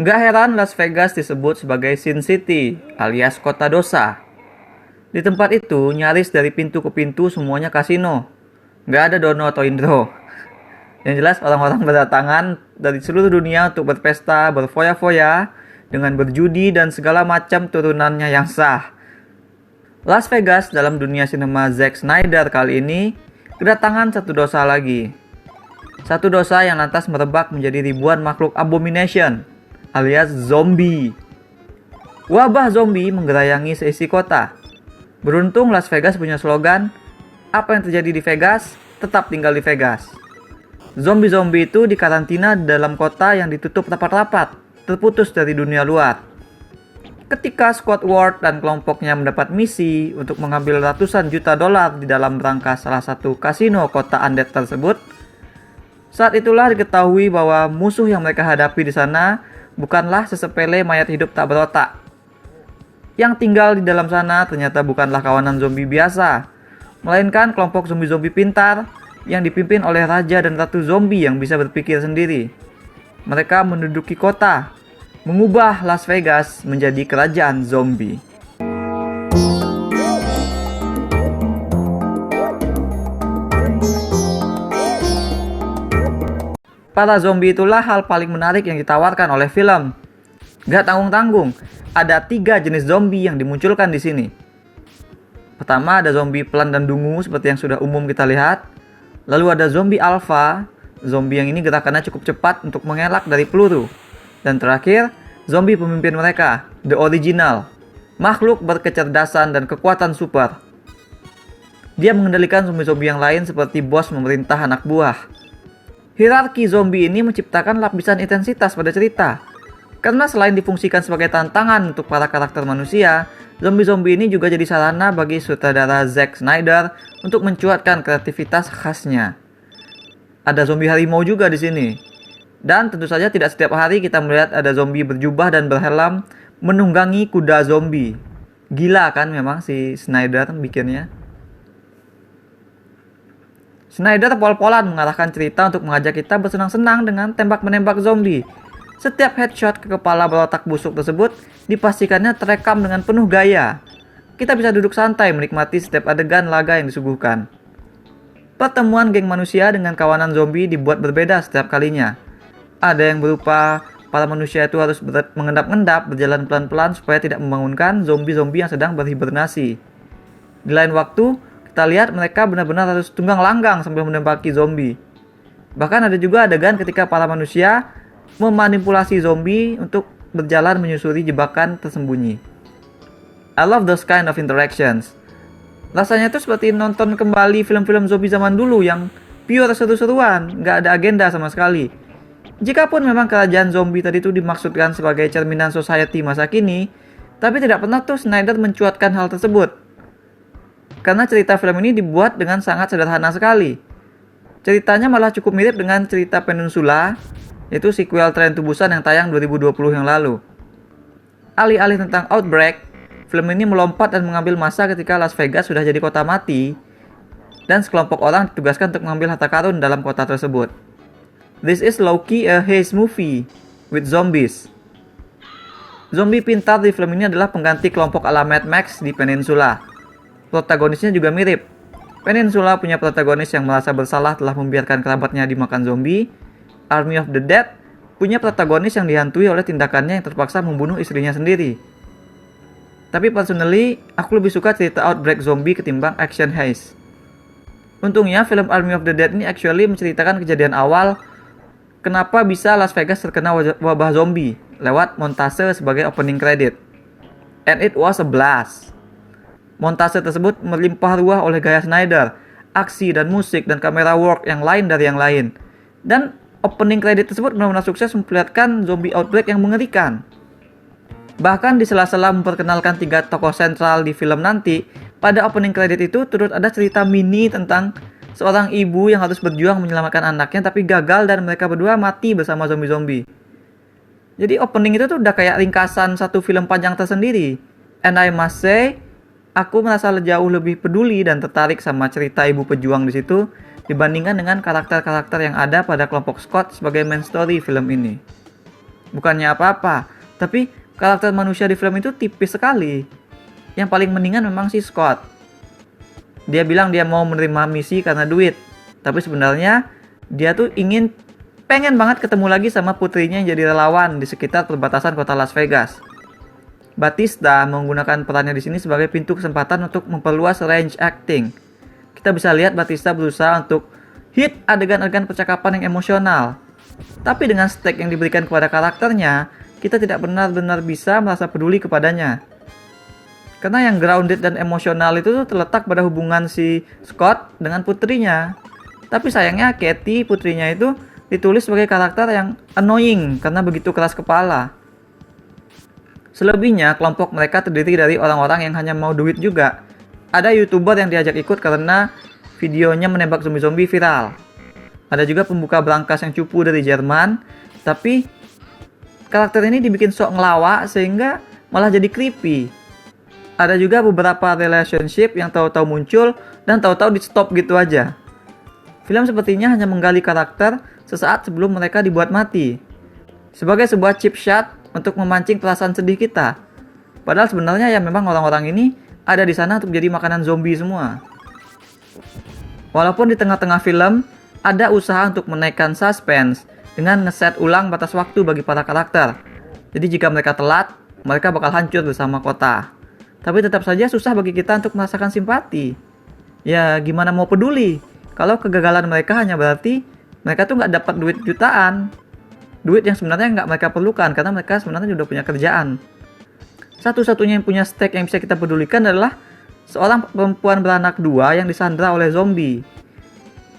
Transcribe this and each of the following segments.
Nggak heran Las Vegas disebut sebagai Sin City alias kota dosa. Di tempat itu nyaris dari pintu ke pintu semuanya kasino. Nggak ada Dono atau Indro. Yang jelas orang-orang berdatangan dari seluruh dunia untuk berpesta, berfoya-foya, dengan berjudi dan segala macam turunannya yang sah. Las Vegas dalam dunia sinema Zack Snyder kali ini kedatangan satu dosa lagi. Satu dosa yang lantas merebak menjadi ribuan makhluk abomination alias zombie. Wabah zombie menggerayangi seisi kota. Beruntung Las Vegas punya slogan, apa yang terjadi di Vegas, tetap tinggal di Vegas. Zombie-zombie itu dikarantina dalam kota yang ditutup rapat-rapat, terputus dari dunia luar. Ketika Scott Ward dan kelompoknya mendapat misi untuk mengambil ratusan juta dolar di dalam rangka salah satu kasino kota undead tersebut, saat itulah diketahui bahwa musuh yang mereka hadapi di sana bukanlah sesepele mayat hidup tak berotak. Yang tinggal di dalam sana ternyata bukanlah kawanan zombie biasa, melainkan kelompok zombie-zombie pintar yang dipimpin oleh raja dan ratu zombie yang bisa berpikir sendiri. Mereka menduduki kota, mengubah Las Vegas menjadi kerajaan zombie. Para zombie itulah hal paling menarik yang ditawarkan oleh film. Gak tanggung-tanggung, ada 3 jenis zombie yang dimunculkan di sini. Pertama ada zombie pelan dan dungu seperti yang sudah umum kita lihat. Lalu ada zombie alpha, zombie yang ini gerakannya cukup cepat untuk mengelak dari peluru. Dan terakhir, zombie pemimpin mereka, the original, makhluk berkecerdasan dan kekuatan super. Dia mengendalikan zombie-zombie yang lain seperti bos memerintah anak buah. Hierarki zombie ini menciptakan lapisan intensitas pada cerita. Karena selain difungsikan sebagai tantangan untuk para karakter manusia, zombie-zombie ini juga jadi sarana bagi sutradara Zack Snyder untuk mencuatkan kreativitas khasnya. Ada zombie harimau juga di sini. Dan tentu saja tidak setiap hari kita melihat ada zombie berjubah dan berhelm menunggangi kuda zombie. Gila kan memang si Snyder bikinnya. Snyder pol-polan mengarahkan cerita untuk mengajak kita bersenang-senang dengan tembak-menembak zombie. Setiap headshot ke kepala berotak busuk tersebut dipastikannya terekam dengan penuh gaya. Kita bisa duduk santai menikmati setiap adegan laga yang disuguhkan. Pertemuan geng manusia dengan kawanan zombie dibuat berbeda setiap kalinya. Ada yang berupa para manusia itu harus mengendap-endap, berjalan pelan-pelan supaya tidak membangunkan zombie-zombie yang sedang berhibernasi. Di lain waktu, kita lihat mereka benar-benar harus tunggang langgang sambil menembaki zombie. Bahkan ada juga adegan ketika para manusia memanipulasi zombie untuk berjalan menyusuri jebakan tersembunyi. I love those kind of interactions. Rasanya itu seperti nonton kembali film-film zombie zaman dulu yang pure seru-seruan, nggak ada agenda sama sekali. Jikapun memang kerajaan zombie tadi itu dimaksudkan sebagai cerminan society masa kini, tapi tidak pernah tuh Snyder mencuatkan hal tersebut. Karena cerita film ini dibuat dengan sangat sederhana sekali. Ceritanya malah cukup mirip dengan cerita Peninsula, yaitu sequel Train to Busan yang tayang 2020 yang lalu. Alih-alih tentang Outbreak, film ini melompat dan mengambil masa ketika Las Vegas sudah jadi kota mati, dan sekelompok orang ditugaskan untuk mengambil harta karun dalam kota tersebut. This is low-key a heist movie with zombies. Zombie pintar di film ini adalah pengganti kelompok ala Mad Max di Peninsula. Protagonisnya juga mirip. Peninsula punya protagonis yang merasa bersalah telah membiarkan kerabatnya dimakan zombie. Army of the Dead punya protagonis yang dihantui oleh tindakannya yang terpaksa membunuh istrinya sendiri. Tapi personally, aku lebih suka cerita Outbreak Zombie ketimbang Action Heist. Untungnya film Army of the Dead ini actually menceritakan kejadian awal kenapa bisa Las Vegas terkena wabah zombie lewat montase sebagai opening credit. And it was a blast. Montase tersebut melimpah ruah oleh gaya Snyder, aksi dan musik dan kamera work yang lain dari yang lain. Dan opening credit tersebut benar-benar sukses memperlihatkan zombie outbreak yang mengerikan. Bahkan di sela-sela memperkenalkan 3 tokoh sentral di film nanti, pada opening credit itu turut ada cerita mini tentang seorang ibu yang harus berjuang menyelamatkan anaknya tapi gagal dan mereka berdua mati bersama zombie-zombie. Jadi opening itu tuh udah kayak ringkasan satu film panjang tersendiri. And I must say, aku merasa jauh lebih peduli dan tertarik sama cerita ibu pejuang di situ dibandingkan dengan karakter-karakter yang ada pada kelompok Scott sebagai main story film ini. Bukannya apa-apa, tapi karakter manusia di film itu tipis sekali. Yang paling mendingan memang si Scott. Dia bilang dia mau menerima misi karena duit, tapi sebenarnya dia tuh pengen banget ketemu lagi sama putrinya yang jadi relawan di sekitar perbatasan kota Las Vegas. Batista menggunakan perannya di sini sebagai pintu kesempatan untuk memperluas range acting. Kita bisa lihat Batista berusaha untuk hit adegan-adegan percakapan yang emosional. Tapi dengan stake yang diberikan kepada karakternya, kita tidak benar-benar bisa merasa peduli kepadanya. Karena yang grounded dan emosional itu tuh terletak pada hubungan si Scott dengan putrinya. Tapi sayangnya Katie, putrinya itu ditulis sebagai karakter yang annoying karena begitu keras kepala. Selebihnya, kelompok mereka terdiri dari orang-orang yang hanya mau duit juga. Ada YouTuber yang diajak ikut karena videonya menembak zombie-zombie viral. Ada juga pembuka brankas yang cupu dari Jerman, tapi karakter ini dibikin sok ngelawak sehingga malah jadi creepy. Ada juga beberapa relationship yang tahu-tahu muncul dan tahu-tahu di stop gitu aja. Film sepertinya hanya menggali karakter sesaat sebelum mereka dibuat mati. Sebagai sebuah cheap shot untuk memancing perasaan sedih kita. Padahal sebenarnya ya memang orang-orang ini ada di sana untuk jadi makanan zombie semua. Walaupun di tengah-tengah film ada usaha untuk menaikkan suspense dengan ngeset ulang batas waktu bagi para karakter. Jadi jika mereka telat, mereka bakal hancur bersama kota. Tapi tetap saja susah bagi kita untuk merasakan simpati. Ya gimana mau peduli kalau kegagalan mereka hanya berarti mereka tuh nggak dapat duit jutaan. Duit yang sebenarnya nggak mereka perlukan karena mereka sebenarnya sudah punya kerjaan. Satu-satunya yang punya stake yang bisa kita pedulikan adalah seorang perempuan beranak dua yang disandra oleh zombie.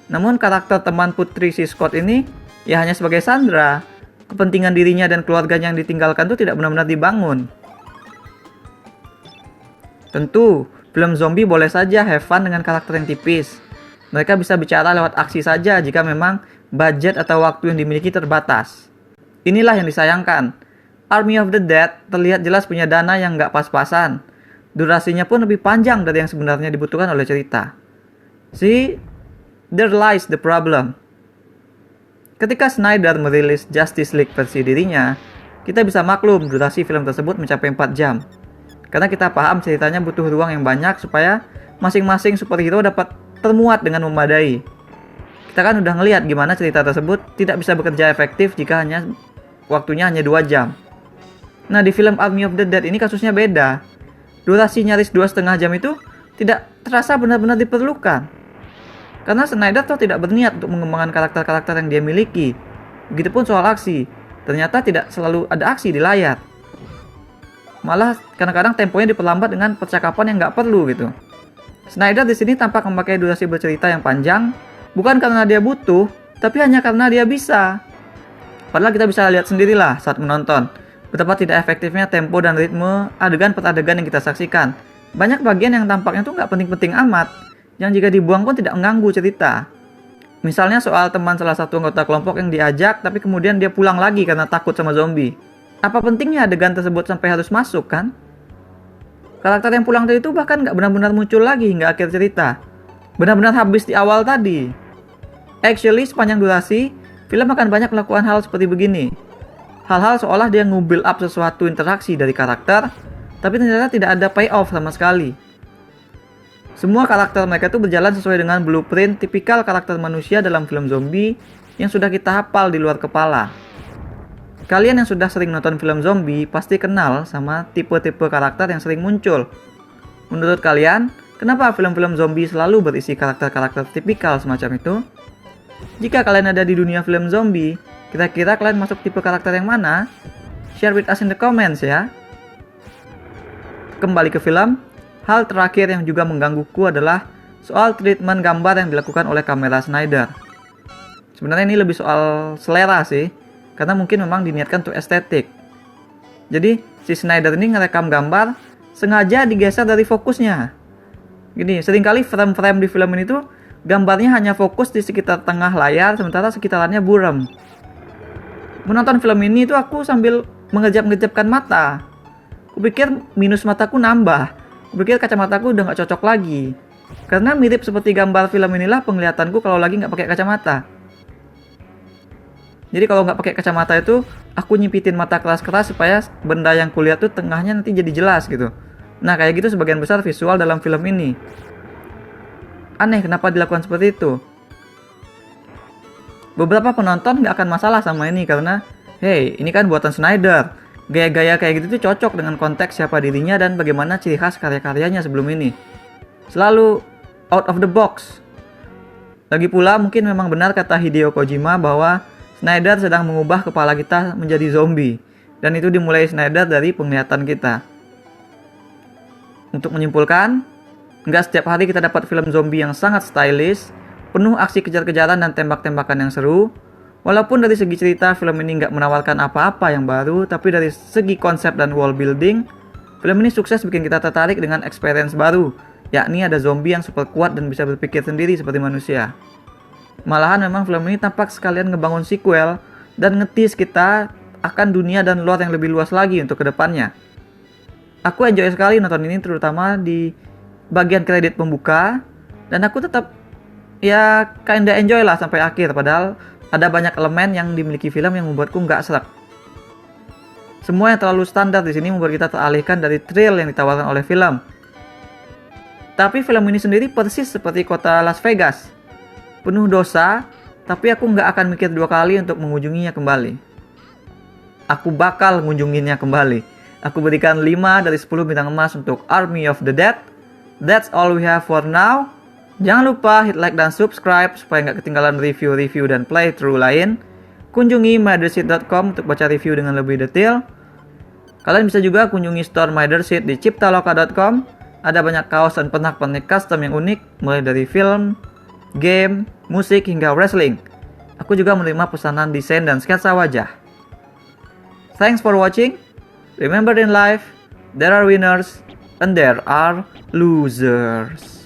Namun karakter teman putri si Scott ini ya hanya sebagai sandra. Kepentingan dirinya dan keluarganya yang ditinggalkan itu tidak benar-benar dibangun. Tentu, film zombie boleh saja have fun dengan karakter yang tipis. Mereka bisa bicara lewat aksi saja jika memang budget atau waktu yang dimiliki terbatas. Inilah yang disayangkan. Army of the Dead terlihat jelas punya dana yang nggak pas-pasan. Durasinya pun lebih panjang dari yang sebenarnya dibutuhkan oleh cerita. See, there lies the problem. Ketika Snyder merilis Justice League versi dirinya, kita bisa maklum durasi film tersebut mencapai 4 jam. Karena kita paham ceritanya butuh ruang yang banyak supaya masing-masing superhero dapat termuat dengan memadai. Kita kan udah ngelihat gimana cerita tersebut tidak bisa bekerja efektif jika waktunya hanya 2 jam. Nah di film Army of the Dead ini kasusnya beda. Durasi nyaris 2,5 jam itu tidak terasa benar-benar diperlukan. Karena Snyder tuh tidak berniat untuk mengembangkan karakter-karakter yang dia miliki. Begitupun soal aksi. Ternyata tidak selalu ada aksi di layar. Malah kadang-kadang temponya diperlambat dengan percakapan yang nggak perlu gitu. Snyder di sini tampak memakai durasi bercerita yang panjang, bukan karena dia butuh, tapi hanya karena dia bisa. Padahal kita bisa lihat sendirilah saat menonton, betapa tidak efektifnya tempo dan ritme adegan per adegan yang kita saksikan. Banyak bagian yang tampaknya tuh nggak penting-penting amat, yang jika dibuang pun tidak mengganggu cerita. Misalnya soal teman salah satu anggota kelompok yang diajak, tapi kemudian dia pulang lagi karena takut sama zombie. Apa pentingnya adegan tersebut sampai harus masuk kan? Karakter yang pulang tadi itu bahkan nggak benar-benar muncul lagi hingga akhir cerita. Benar-benar habis di awal tadi. Actually, sepanjang durasi, film akan banyak melakukan hal seperti begini. Hal-hal seolah dia nge-build up sesuatu interaksi dari karakter, tapi ternyata tidak ada payoff sama sekali. Semua karakter mereka itu berjalan sesuai dengan blueprint tipikal karakter manusia dalam film zombie yang sudah kita hafal di luar kepala. Kalian yang sudah sering nonton film zombie pasti kenal sama tipe-tipe karakter yang sering muncul. Menurut kalian, kenapa film-film zombie selalu berisi karakter-karakter tipikal semacam itu? Jika kalian ada di dunia film zombie, kira-kira kalian masuk tipe karakter yang mana? Share with us in the comments ya. Kembali ke film, hal terakhir yang juga menggangguku adalah soal treatment gambar yang dilakukan oleh kamera Snyder. Sebenarnya ini lebih soal selera sih, karena mungkin memang diniatkan untuk estetik. Jadi si Snyder ini ngerekam gambar sengaja digeser dari fokusnya. Gini, seringkali frame-frame di film ini tuh gambarnya hanya fokus di sekitar tengah layar, sementara sekitarannya buram. Menonton film ini tuh aku sambil mengejap-ngejapkan mata. Kupikir minus mataku nambah. Kupikir kacamataku udah gak cocok lagi. Karena mirip seperti gambar film inilah penglihatanku kalau lagi gak pakai kacamata. Jadi kalau nggak pakai kacamata itu, aku nyipitin mata keras-keras supaya benda yang kulihat tuh tengahnya nanti jadi jelas gitu. Nah kayak gitu sebagian besar visual dalam film ini. Aneh kenapa dilakukan seperti itu. Beberapa penonton nggak akan masalah sama ini karena, hey, ini kan buatan Snyder. Gaya-gaya kayak gitu tuh cocok dengan konteks siapa dirinya dan bagaimana ciri khas karya-karyanya sebelum ini. Selalu out of the box. Lagi pula mungkin memang benar kata Hideo Kojima bahwa Snyder sedang mengubah kepala kita menjadi zombie. Dan itu dimulai Snyder dari penglihatan kita. Untuk menyimpulkan, nggak setiap hari kita dapat film zombie yang sangat stylish, penuh aksi kejar-kejaran dan tembak-tembakan yang seru. Walaupun dari segi cerita film ini nggak menawarkan apa-apa yang baru, tapi dari segi konsep dan world building, film ini sukses bikin kita tertarik dengan experience baru, yakni ada zombie yang super kuat dan bisa berpikir sendiri seperti manusia. Malahan memang film ini tampak sekalian ngebangun sequel dan ngetis kita akan dunia dan lore yang lebih luas lagi untuk kedepannya. Aku enjoy sekali nonton ini terutama di bagian kredit pembuka, dan aku tetap ya kinda enjoy lah sampai akhir, padahal ada banyak elemen yang dimiliki film yang membuatku nggak serak. Semua yang terlalu standar di sini membuat kita teralihkan dari thrill yang ditawarkan oleh film. Tapi film ini sendiri persis seperti kota Las Vegas. Penuh dosa, tapi aku nggak akan mikir dua kali untuk mengunjunginya kembali. Aku bakal mengunjunginya kembali. Aku berikan 5 dari 10 bintang emas untuk Army of the Dead. That's all we have for now. Jangan lupa hit like dan subscribe supaya nggak ketinggalan review-review dan playthrough lain. Kunjungi myderseed.com untuk baca review dengan lebih detail. Kalian bisa juga kunjungi store myderseed di ciptaloka.com. Ada banyak kaos dan pernak-pernik custom yang unik, mulai dari film, game, musik, hingga wrestling. Aku juga menerima pesanan desain dan sketsa wajah. Thanks for watching. Remember in life, there are winners and there are losers.